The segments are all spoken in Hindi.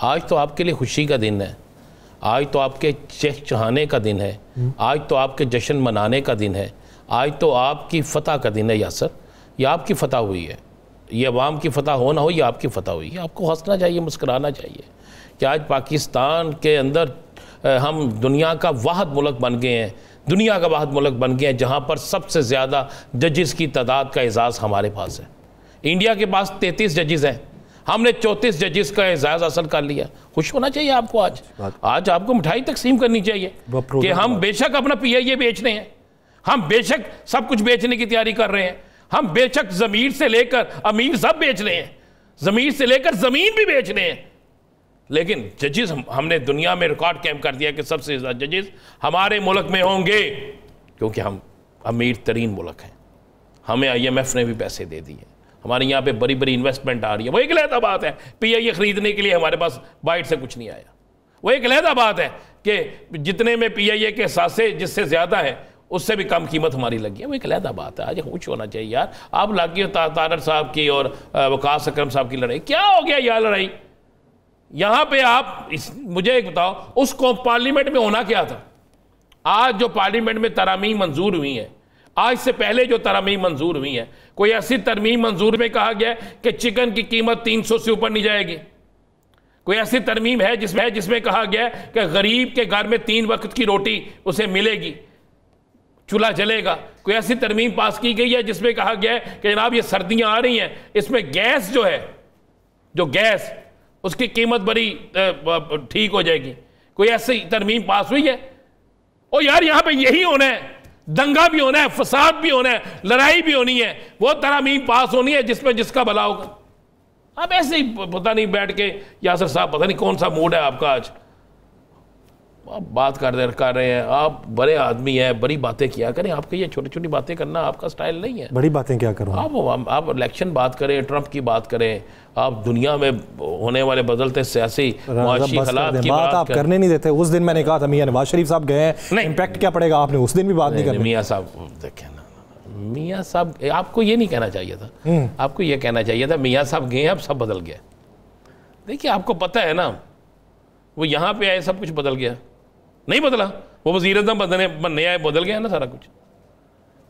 आज तो आपके लिए खुशी का दिन है, आज तो आपके चहचहाने का दिन है, आज तो आपके जश्न मनाने का दिन है, आज तो आपकी फ़तह का दिन है यासर। ये आपकी फ़तह हुई है, ये अवाम की फ़तह हो ना हो, ये आपकी फ़तह हुई है। आपको हंसना चाहिए, मुस्कुराना चाहिए कि आज पाकिस्तान के अंदर हम दुनिया का वाहिद मुल्क बन गए हैं, दुनिया का वाहिद मुल्क बन गए हैं जहाँ पर सबसे ज़्यादा जजेस की तादाद का एजाज़ हमारे पास है। इंडिया के पास 33 जजेस हैं, हमने 34 जजेस का एजाज़ हासिल कर लिया। खुश होना चाहिए आपको। आज आपको मिठाई तकसीम करनी चाहिए कि हम बेशक अपना PIA बेच रहे हैं, हम बेशक सब कुछ बेचने की तैयारी कर रहे हैं, हम बेशक ज़मीर से लेकर अमीर सब बेच रहे हैं, ज़मीर से लेकर ज़मीन भी बेच रहे हैं, लेकिन जजेस हमने दुनिया में रिकॉर्ड कायम कर दिया कि सबसे ज़्यादा जजेस हमारे मुल्क में होंगे, क्योंकि हम अमीर तरीन मुल्क हैं। हमें IMF ने भी पैसे दे दिए, हमारे यहाँ पे बड़ी बड़ी इन्वेस्टमेंट आ रही है। वो एक अलहदा बात है PIA ख़रीदने के लिए हमारे पास बाइट से कुछ नहीं आया। वो एक अलहदा बात है कि जितने में PIA के सासे जिससे ज़्यादा है उससे भी कम कीमत हमारी लगी है। वो एक अलहदा बात है। आज खुश होना चाहिए यार। आप लागी तारड़ साहब की और वकास अकरम साहब की लड़ाई, क्या हो गया यार लड़ाई यहाँ पे? आप मुझे एक बताओ, उसको पार्लियामेंट में होना क्या था? आज जो पार्लियामेंट में तरमीम मंजूर हुई है, आज से पहले जो तरमीम मंजूर हुई है, कोई ऐसी तरमीम मंजूर में कहा गया कि चिकन की कीमत 300 से ऊपर नहीं जाएगी? कोई ऐसी तरमीम है जिसमें कहा गया कि गरीब के घर में 3 वक्त की रोटी उसे मिलेगी, चूल्हा जलेगा? कोई ऐसी तरमीम पास की गई है जिसमें कहा गया है कि जनाब ये सर्दियां आ रही हैं, इसमें गैस जो है, जो गैस उसकी कीमत बड़ी ठीक हो जाएगी? कोई ऐसी तरमीम पास हुई है? ओ यार, यहां पे यही होना है, दंगा भी होना है, फसाद भी होना है, लड़ाई भी होनी है, वो तरमीम पास होनी है जिसमें जिसका भला होगा। अब ऐसे ही पता नहीं बैठ के यासर साहब, पता नहीं कौन सा मूड है आपका आज, आप बात कर रहे हैं। आप बड़े आदमी हैं, बड़ी बातें किया करें। आपके ये छोटी छोटी बातें करना आपका स्टाइल नहीं है। बड़ी बातें क्या करूं? आप इलेक्शन बात करें, ट्रंप की बात करें, आप दुनिया में होने वाले बदलते सियासी माशी हालात की बात आप करने नहीं देते। उस दिन मैंने कहा था मियां नवाज शरीफ साहब गए हैं, इम्पैक्ट क्या पड़ेगा? आपने उस दिन भी बात नहीं करनी। मियां साहब देखें ना, मियां साहब आपको ये नहीं कहना चाहिए था, आपको ये कहना चाहिए था मियां साहब गए, अब सब बदल गया। देखिए, आपको पता है ना, वो यहाँ पे आए सब कुछ बदल गया? नहीं बदला। वो वज़ीर-ए-आज़म बनने आए, बदल गया ना सारा कुछ।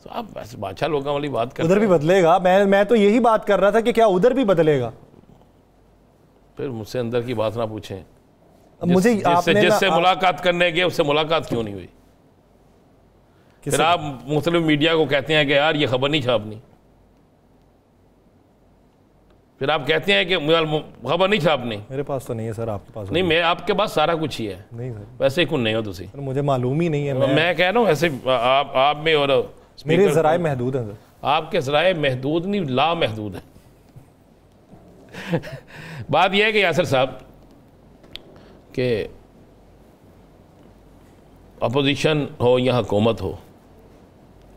तो आप बस बादशाह लोगों वाली बात कर, उधर भी बदलेगा। मैं तो यही बात कर रहा था कि क्या उधर भी बदलेगा? फिर मुझसे अंदर की बात ना पूछें। मुझे जिससे मुलाकात करने गए उससे मुलाकात क्यों नहीं हुई? फिर आप मुस्लिम मीडिया को कहते हैं कि यार ये खबर नहीं छापनी, फिर आप कहते हैं कि खबर नहीं छापनी। मेरे पास तो नहीं है सर, आपके पास? नहीं, मैं आपके पास सारा कुछ ही है। नहीं सर, वैसे ही कुछ नहीं हो तुसी, मुझे मालूम ही नहीं है। मैं कह रहा हूँ ऐसे आप में, और मेरे ज़राए महदूद हैं सर। आपके ज़राए महदूद नहीं, ला महदूद है। बात यह है कि यासर साहब कि अपोजिशन हो या हुकूमत हो,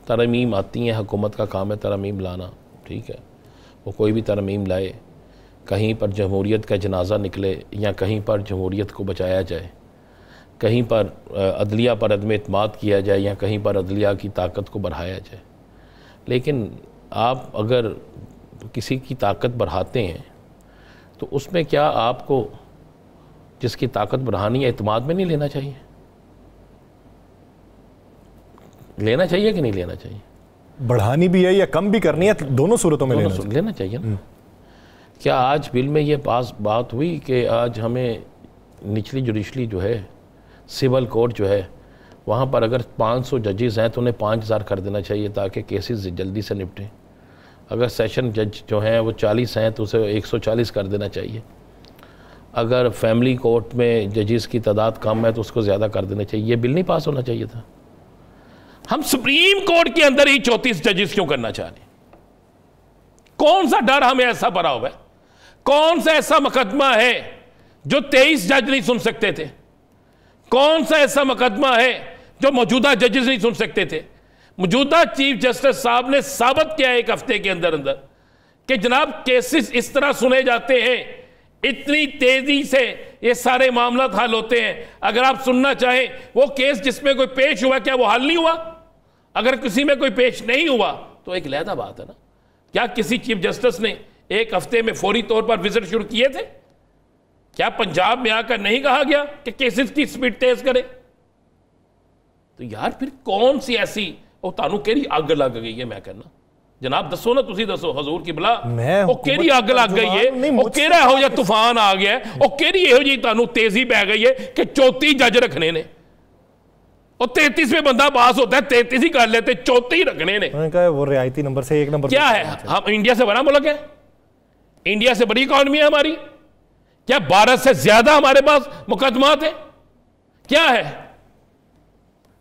तरमीम आती है, हुकूमत का काम है तरमीम लाना, ठीक है। वो कोई भी तरमीम लाए, कहीं पर जमहूरियत का जनाजा निकले या कहीं पर जमहूरियत को बचाया जाए, कहीं पर अदलिया पर अदम एतमाद किया जाए या कहीं पर अदलिया की ताकत को बढ़ाया जाए। लेकिन आप अगर किसी की ताकत बढ़ाते हैं तो उसमें क्या आपको जिसकी ताकत बढ़ानी है एतमाद में नहीं लेना चाहिए? लेना चाहिए कि नहीं लेना चाहिए? बढ़ानी भी है या कम भी करनी है, दोनों सूरतों में लेना चाहिए ना। क्या आज बिल में ये पास बात हुई कि आज हमें निचली जुडिशली जो है, सिविल कोर्ट जो है, वहाँ पर अगर 500 जजेस हैं तो उन्हें 5000 कर देना चाहिए ताकि केसेस जल्दी से निपटें। अगर सेशन जज जो हैं वो 40 हैं तो उसे 140 कर देना चाहिए। अगर फैमिली कोर्ट में जजेस की तादाद कम है तो उसको ज़्यादा कर देना चाहिए। ये बिल नहीं पास होना चाहिए था। हम सुप्रीम कोर्ट के अंदर ही 34 जजेस क्यों करना चाह रहे हैं? कौन सा डर हमें ऐसा भरा हुआ है? कौन सा ऐसा मुकदमा है जो 23 जज नहीं सुन सकते थे? कौन सा ऐसा मुकदमा है जो मौजूदा जजेस नहीं सुन सकते थे? मौजूदा चीफ जस्टिस साहब ने साबित किया एक हफ्ते के अंदर अंदर कि जनाब केसेस इस तरह सुने जाते हैं, इतनी तेजी से ये सारे मामला हल होते हैं। अगर आप सुनना चाहें वो केस जिसमें कोई पेश हुआ, क्या वो हल नहीं हुआ? अगर किसी में कोई पेश नहीं हुआ तो एक अलहदा बात है ना। क्या किसी चीफ जस्टिस ने एक हफ्ते में फौरी तौर पर विजिट शुरू किए थे? क्या पंजाब में आकर नहीं कहा गया कि केसेस की स्पीड तेज करे? तो यार फिर कौन सी ऐसी ਉਹ ਤੁਹਾਨੂੰ ਕਿਹੜੀ ਅੱਗ ਲੱਗ ਗਈ ਹੈ? ਮੈਂ ਕਹਿੰਦਾ ਜਨਾਬ ਦੱਸੋ ਨਾ, ਤੁਸੀਂ ਦੱਸੋ ਹਜ਼ੂਰ ਕਿਬਲਾ, ਉਹ ਕਿਹੜੀ ਅੱਗ ਲੱਗ ਗਈ ਹੈ? ਉਹ ਕਿਹੜਾ ਇਹੋ ਜਿਹਾ ਤੂਫਾਨ ਆ ਗਿਆ? ਉਹ ਕਿਹੜੀ ਇਹੋ ਜਿਹੀ ਤੁਹਾਨੂੰ ਤੇਜ਼ੀ ਪੈ ਗਈ ਹੈ ਕਿ 34 ਜੱਜ ਰੱਖਣੇ ਨੇ? और 33वें बंदा पास होता है, 33 ही कर लेते, 34 ही रखने ने। वो रियायती नंबर से 1 नंबर क्या है? हम इंडिया से बड़ा मुल्क है, इंडिया से बड़ी इकॉनमी है हमारी, क्या भारत से ज्यादा हमारे पास मुकदमात है? क्या है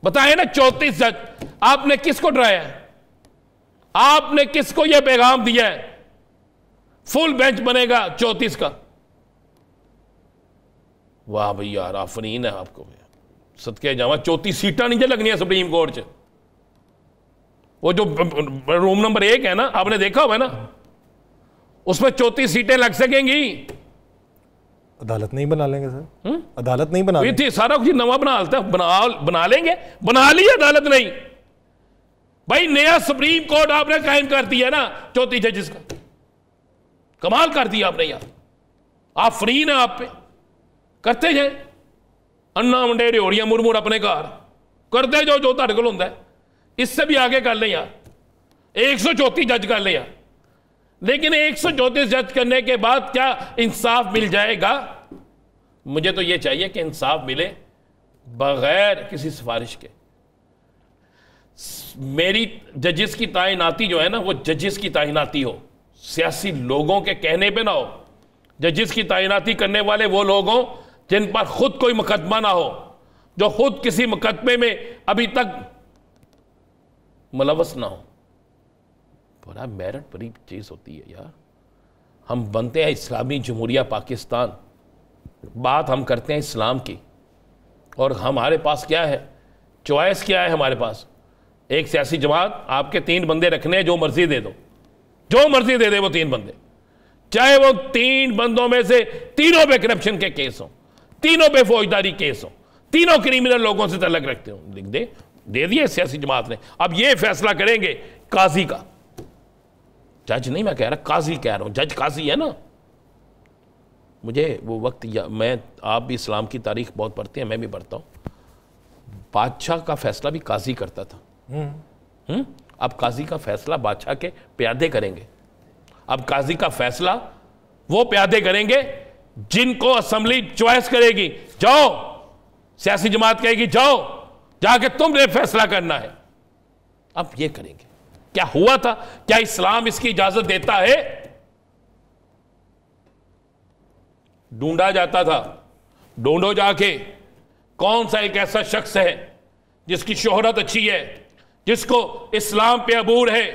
बताएं ना। 34 जज, आपने किसको डराया है? आपने किसको यह पैगाम दिया है फुल बेंच बनेगा 34 का? वाह भाई यार, आफरीन है आपको, सदके जावा। 34 सीटा नहीं लगनी सुप्रीम कोर्ट च। वो जो रूम नंबर 1 है ना, आपने देखा होगा ना, उसमें 34 सीटें लग सकेंगी। अदालत नहीं बना लेंगे सर? अदालत नहीं बना थी, सारा कुछ नवा बना लेंगे, बना ली अदालत नहीं भाई। नया सुप्रीम कोर्ट आपने कायम कर दिया ना 34 जजेस का, कमाल कर दिया आपने यार। आप फ्री ना, आप पे करते जाए अन्ना मंडेरे हो रही मुरमुर अपने घर करते जो ਤੁਹਾਡੇ ਕੋਲ ਹੁੰਦਾ है। इससे भी आगे कर लें यार, 134 जज कर लें यार। लेकिन 134 जज करने के बाद क्या इंसाफ मिल जाएगा? मुझे तो यह चाहिए कि इंसाफ मिले बगैर किसी सिफारिश के। मेरी जजेस की तैनाती जो है ना, वो जजेस की तैनाती हो, सियासी लोगों के कहने पे ना हो। जजेस की तैनाती करने वाले वो लोग हों जिन पर खुद कोई मुकदमा ना हो, जो खुद किसी मुकदमे में अभी तक मुलवस ना हो। बड़ा मेरिट बड़ी चीज़ होती है यार। हम बनते हैं इस्लामी जमहूरिया पाकिस्तान, बात हम करते हैं इस्लाम की, और हमारे पास क्या है, चॉइस क्या है हमारे पास? एक सियासी जमात आपके 3 बंदे रखने, जो मर्जी दे दो, जो मर्जी दे दे वो 3 बंदे, चाहे वो 3 बंदों में से तीनों पे करप्शन के केस हो, तीनों पे फौजदारी केस हो, तीनों क्रिमिनल लोगों से तल्लक रखते हो, लिख दे दिए सियासी जमात ने। अब ये फैसला करेंगे काजी का, जज नहीं मैं कह रहा, काजी कह रहा हूं। जज काजी है ना। मुझे वो वक्त आप भी इस्लाम की तारीख बहुत पढ़ते हैं, मैं भी पढ़ता हूं। बादशाह का फैसला भी काजी करता था। अब काजी का फैसला बादशाह के प्यादे करेंगे। अब काजी का फैसला वो प्यादे करेंगे जिनको असेंबली चॉइस करेगी। जाओ, सियासी जमात कहेगी जाओ, जाके तुमने फैसला करना है। अब ये करेंगे। क्या हुआ था? क्या इस्लाम इसकी इजाजत देता है? ढूंढा जाता था, ढूंढो जाके कौन सा एक ऐसा शख्स है जिसकी शोहरत अच्छी है, जिसको इस्लाम पे अबूर है,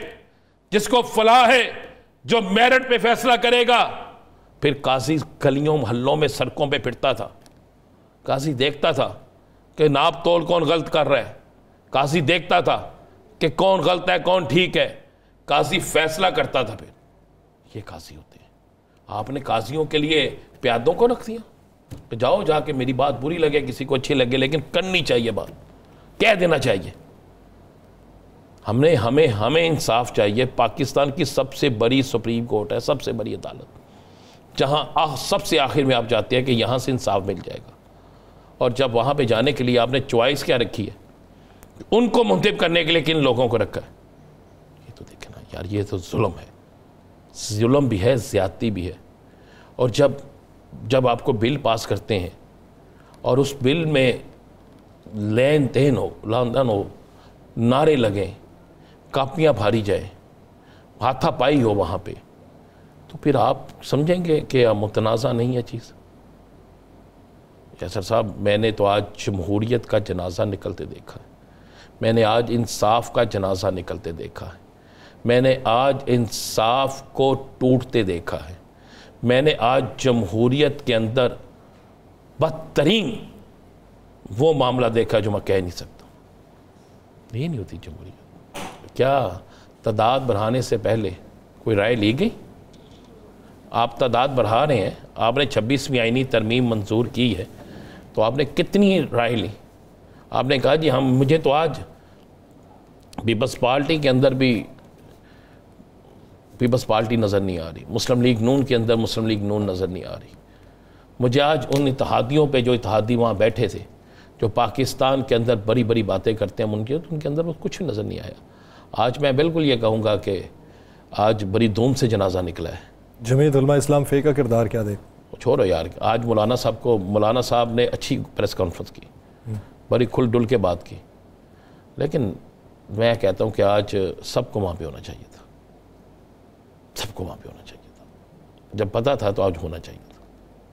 जिसको फलाह है, जो मेरिट पे फैसला करेगा। फिर काजी गलियों मोहल्लों में सड़कों पे फिरता था, काजी देखता था कि नाप तोल कौन गलत कर रहा है, काजी देखता था कि कौन गलत है कौन ठीक है, काजी फैसला करता था। फिर ये काजी होते हैं। आपने काजियों के लिए प्यादों को रख दिया कि जाओ, जाके मेरी बात बुरी लगे, किसी को अच्छी लगे, लेकिन करनी चाहिए, बात कह देना चाहिए। हमें इंसाफ चाहिए। पाकिस्तान की सबसे बड़ी सुप्रीम कोर्ट है, सबसे बड़ी अदालत, जहां सबसे आखिर में आप जाते हैं कि यहां से इंसाफ मिल जाएगा। और जब वहां पे जाने के लिए आपने चॉइस क्या रखी है, उनको मुंतब करने के लिए किन लोगों को रखा है? ये तो देखें ना यार, ये तो जुल्म है, जुल्म भी है, ज्यादती भी है। और जब आपको बिल पास करते हैं और उस बिल में लेन देन हो, लानदान हो, नारे लगें, कापियाँ भारी जाए, हाथापाई हो वहाँ पे, तो फिर आप समझेंगे कि मुतनाज़ा नहीं है चीज़। यासर साहब, मैंने तो आज जमहूरियत का जनाजा निकलते देखा है, मैंने आज इंसाफ का जनाजा निकलते देखा है, मैंने आज इंसाफ को टूटते देखा है, मैंने आज जमहूरियत के अंदर बदतरीन वो मामला देखा जो मैं कह नहीं सकता। ये नहीं होती जमहूरियत। क्या तादाद बढ़ाने से पहले कोई राय ली गई? आप तादाद बढ़ा रहे हैं, आपने 26वीं आईनी तरमीम मंजूर की है, तो आपने कितनी राय ली? आपने कहा जी मुझे तो आज पीपल्स पार्टी के अंदर भी पीपल्स पार्टी नज़र नहीं आ रही, मुस्लिम लीग नून के अंदर मुस्लिम लीग नून नज़र नहीं आ रही, मुझे आज उन इत्तेहादियों पे, जो इत्तेहादी वहाँ बैठे थे, जो पाकिस्तान के अंदर बड़ी बड़ी बातें करते हैं उनके, तो उनके अंदर वो कुछ नज़र नहीं आया। आज मैं बिल्कुल ये कहूँगा कि आज बड़ी धूम से जनाजा निकला है। जमीयत उलमा इस्लाम फ़े का किरदार क्या देख? छोड़ो यार, आज मौलाना साहब ने अच्छी प्रेस कॉन्फ्रेंस की, बड़ी खुल डुल के बात की, लेकिन मैं कहता हूँ कि आज सबको वहाँ पे होना चाहिए था, सबको वहाँ पे होना चाहिए था। जब पता था तो आज होना चाहिए था।